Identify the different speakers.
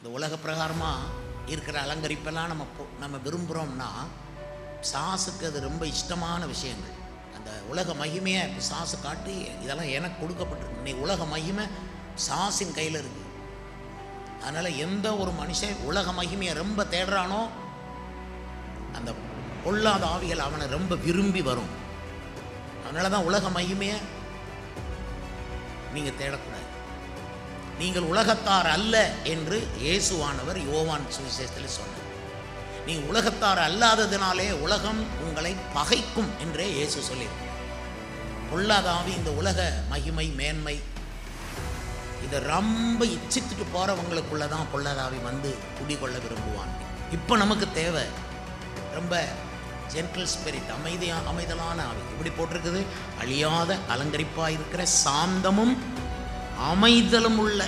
Speaker 1: இந்த உலக பிரகாரமாக இருக்கிற அலங்கரிப்பெல்லாம் நம்ம விரும்புகிறோம்னா சாசுக்கு அது ரொம்ப இஷ்டமான விஷயங்கள். அந்த உலக மகிமையை சாசு காட்டி இதெல்லாம் எனக்கு கொடுக்கப்பட்டிருக்கு. இன்னைக்கு உலக மகிமை சாசின் கையில் இருக்குது. அதனால் எந்த ஒரு மனுஷன் உலக மகிமையை ரொம்ப தேடுறானோ அந்த பொல்லாத ஆவிகள் அவனை ரொம்ப விரும்பி வரும். அதனால தான் உலக மகிமையை நீங்கள் தேடக்கூடாது. நீங்கள் உலகத்தார் அல்ல என்று இயேசுவானவர் யோவான் சுவிசேஷத்தில் சொன்னார். நீங்கள் உலகத்தார் அல்லாததினாலே உலகம் உங்களை பகைக்கும் என்றே இயேசு சொல்லியிருக்கிறார். பொல்லாத ஆவி இந்த உலக மகிமை மேன்மை இதை ரொம்ப இச்சித்துட்டு போகிறவங்களுக்குள்ள தான் பொல்லாத ஆவி வந்து குடிகொள்ள விரும்புவாங்க. இப்போ நமக்கு தேவை ரொம்ப ஜென்டில் ஸ்பிரிட், அமைதலான ஆவி. இப்படி போட்டிருக்குது, அழியாத அலங்கரிப்பாக இருக்கிற சாந்தமும் அமைதலும் உள்ள